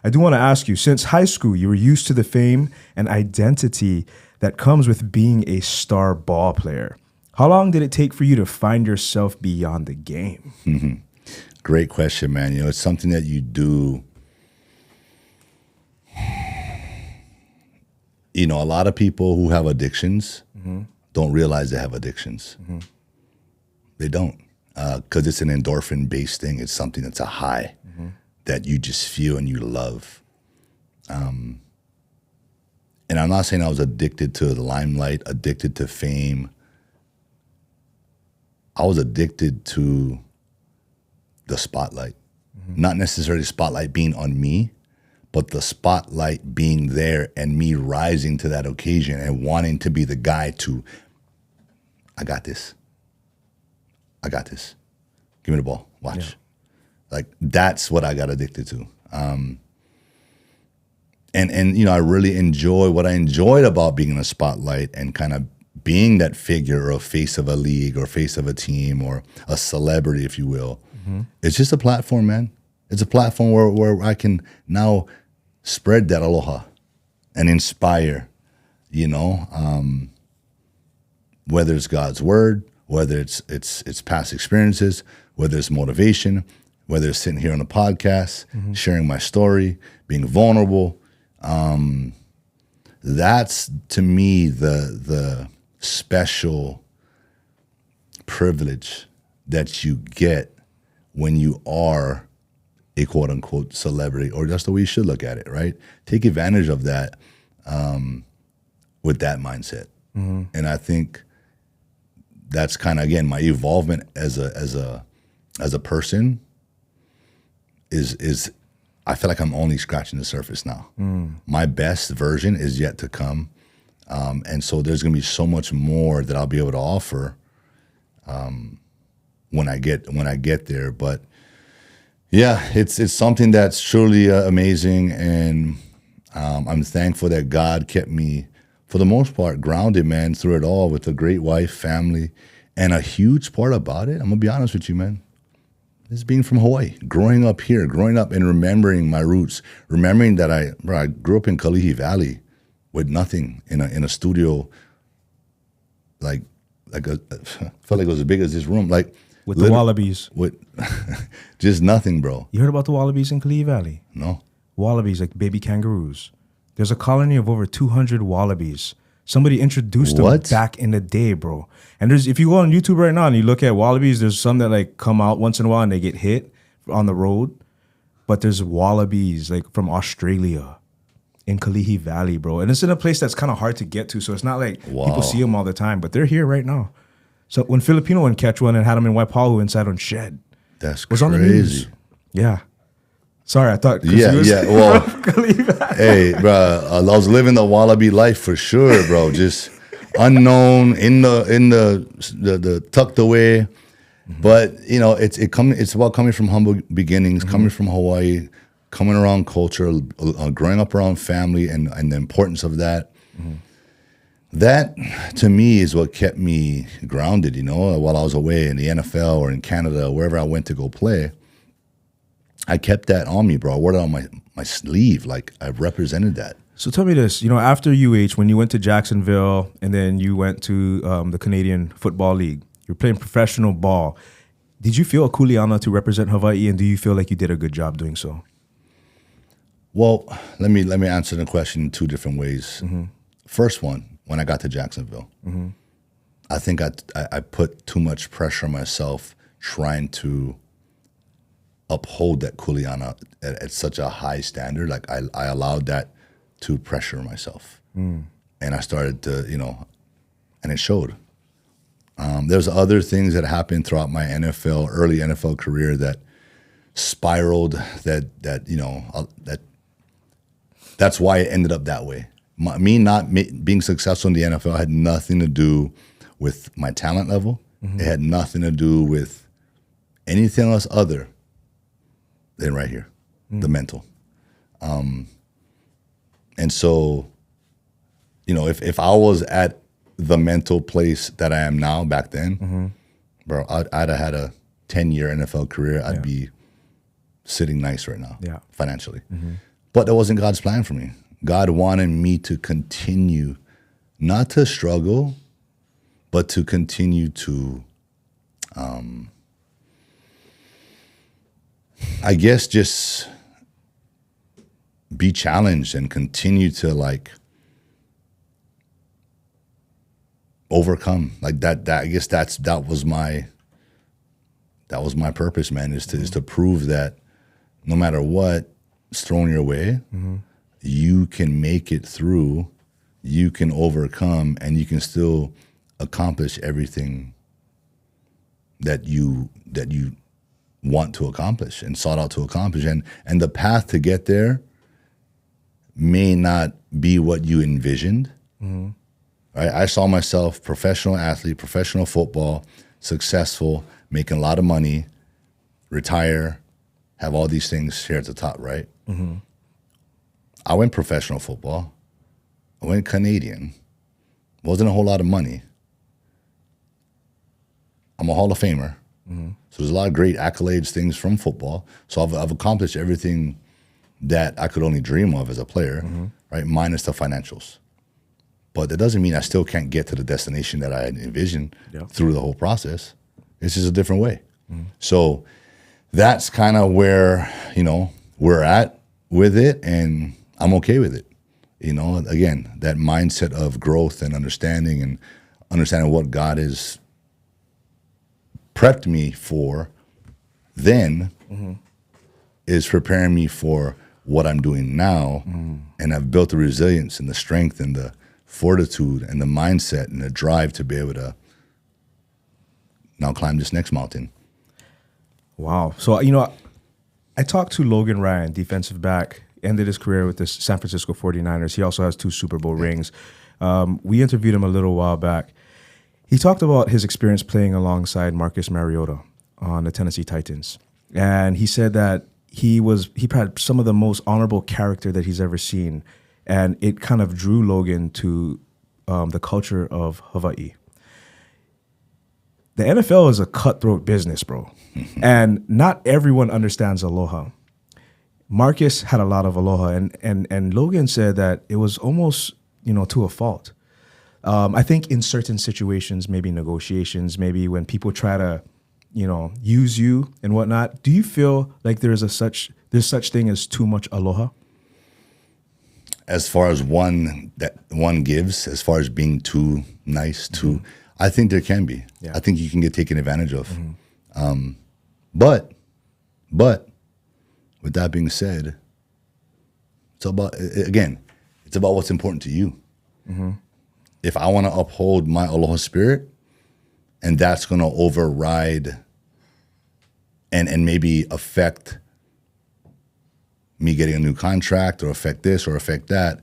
I do want to ask you, since high school, you were used to the fame and identity that comes with being a star ball player. How long did it take for you to find yourself beyond the game? Mm-hmm. Great question, man. It's something that you do. A lot of people who have addictions don't realize they have addictions. They don't, because it's an endorphin-based thing. It's something that's a high that you just feel and you love. And I'm not saying I was addicted to the limelight, addicted to fame. I was addicted to the spotlight. Not necessarily the spotlight being on me, but the spotlight being there and me rising to that occasion and wanting to be the guy to, I got this. I got this. Give me the ball. Watch. Yeah. Like, that's what I got addicted to. And I really enjoy what I enjoyed about being in the spotlight and kind of being that figure or face of a league or face of a team or a celebrity, if you will. It's just a platform, man. It's a platform where I can now spread that aloha and inspire, whether it's God's word, whether it's past experiences, whether it's motivation, whether it's sitting here on a podcast, sharing my story, being vulnerable. That's, to me, the special privilege that you get when you are a quote unquote celebrity, or that's the way you should look at it, right? Take advantage of that with that mindset. And I think that's kind of, again, my evolvement as a person is I feel like I'm only scratching the surface now. My best version is yet to come. And so there's going to be so much more that I'll be able to offer when I get there. But yeah, it's something that's truly amazing, and I'm thankful that God kept me, for the most part, grounded, man, through it all, with a great wife, family, and a huge part about it, I'm gonna be honest with you, man, is being from Hawaii, growing up here, growing up and remembering my roots, remembering that I grew up in Kalihi Valley with nothing, in a studio, I felt like it was as big as this room, like. With the wallabies. With just nothing, bro. You heard about the wallabies in Kalihi Valley? No. Wallabies, like baby kangaroos. There's a colony of over 200 wallabies. Somebody introduced them back in the day, bro. And if you go on YouTube right now and you look at wallabies, there's some that come out once in a while and they get hit on the road. But there's wallabies from Australia in Kalihi Valley, bro. And it's in a place that's kind of hard to get to, so it's not like people see them all the time, but they're here right now. So when Filipino one catch one and had them in Waipahu inside on shed. That's was crazy. On the news. Yeah. Sorry, I thought. Yeah. Well, hey, bro, I was living the wallaby life for sure, bro. Just unknown, in the tucked away. But it's about coming from humble beginnings, coming from Hawaii, coming around culture, growing up around family, and the importance of that. That, to me, is what kept me grounded, while I was away in the NFL or in Canada, wherever I went to go play. I kept that on me, bro. I wore it on my sleeve. Like, I represented that. So tell me this, after UH, when you went to Jacksonville and then you went to the Canadian Football League, you're playing professional ball. Did you feel a kuleana to represent Hawaii, and do you feel like you did a good job doing so? Well, let me answer the question in two different ways. First one, when I got to Jacksonville, I think I put too much pressure on myself trying to uphold that kuleana at such a high standard. Like, I allowed that to pressure myself. And I started to, and it showed. There's other things that happened throughout my early NFL career that spiraled, that's why it ended up that way. Me not being successful in the NFL had nothing to do with my talent level. It had nothing to do with anything else other than right here, the mental. And so, if I was at the mental place that I am now back then, bro, I'd have had a 10-year NFL career. I'd be sitting nice right now, financially. But that wasn't God's plan for me. God wanted me to continue, not to struggle, but to continue to, I guess, just be challenged and continue to like overcome. Like that I guess that was my purpose, man, is to prove that no matter what's thrown your way, you can make it through, you can overcome, and you can still accomplish everything that you want to accomplish and sought out to accomplish. And the path to get there may not be what you envisioned. Right? I saw myself professional athlete, professional football, successful, making a lot of money, retire, have all these things here at the top, right? I went professional football. I went Canadian. Wasn't a whole lot of money. I'm a Hall of Famer. So there's a lot of great accolades, things from football. So I've accomplished everything that I could only dream of as a player, right? Minus the financials. But that doesn't mean I still can't get to the destination that I envisioned through the whole process. It's just a different way. So that's kind of where, we're at with it, and I'm okay with it. Again, that mindset of growth and understanding what God has prepped me for then is preparing me for what I'm doing now. And I've built the resilience and the strength and the fortitude and the mindset and the drive to be able to now climb this next mountain. Wow. So, I talked to Logan Ryan, defensive back, ended his career with the San Francisco 49ers. He also has 2 Super Bowl rings. We interviewed him a little while back. He talked about his experience playing alongside Marcus Mariota on the Tennessee Titans. And he said that he had some of the most honorable character that he's ever seen. And it kind of drew Logan to the culture of Hawaii. The NFL is a cutthroat business, bro. And not everyone understands aloha. Marcus had a lot of aloha, and Logan said that it was almost, to a fault. I think in certain situations, maybe negotiations, maybe when people try to, use you and whatnot, do you feel like there's such thing as too much aloha? As far as one gives, as far as being too nice, I think there can be. Yeah. I think you can get taken advantage of. But with that being said, it's about what's important to you. If I want to uphold my aloha spirit, and that's going to override and maybe affect me getting a new contract, or affect this or affect that,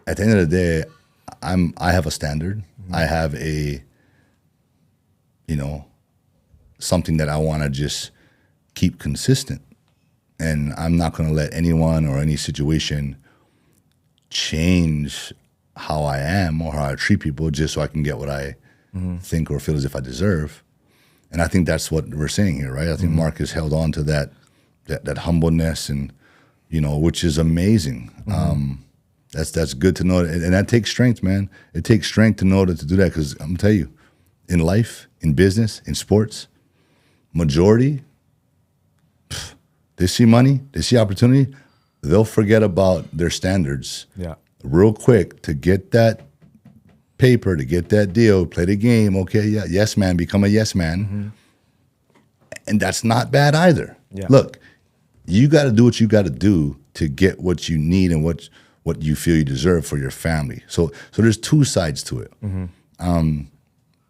at the end of the day, I have a standard. I have a, something that I want to just keep consistent. And I'm not going to let anyone or any situation change how I am or how I treat people just so I can get what I think or feel as if I deserve. And I think that's what we're saying here, right? I think Marcus held on to that humbleness, and which is amazing. That's good to know, and that takes strength, man. It takes strength to know to do that, because I'm gonna tell you, in life, in business, in sports, majority, they see money, they see opportunity, they'll forget about their standards real quick to get that paper, to get that deal, play the game. Okay, yes man, become a yes man. And that's not bad either. Look, you got to do what you got to do to get what you need and what you feel you deserve for your family. So there's 2 sides to it.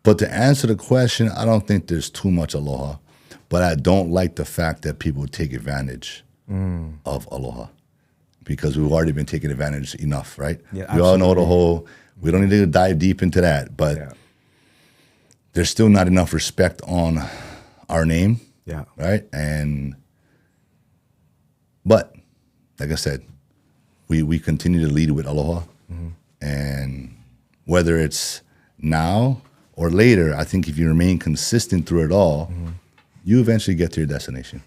But to answer the question, I don't think there's too much aloha, but I don't like the fact that people take advantage of aloha, because we've already been taking advantage enough, right? Yeah, we all know the whole, we don't need to dive deep into that, but there's still not enough respect on our name, right? But like I said, we continue to lead with aloha, and whether it's now or later, I think if you remain consistent through it all, you eventually get to your destination.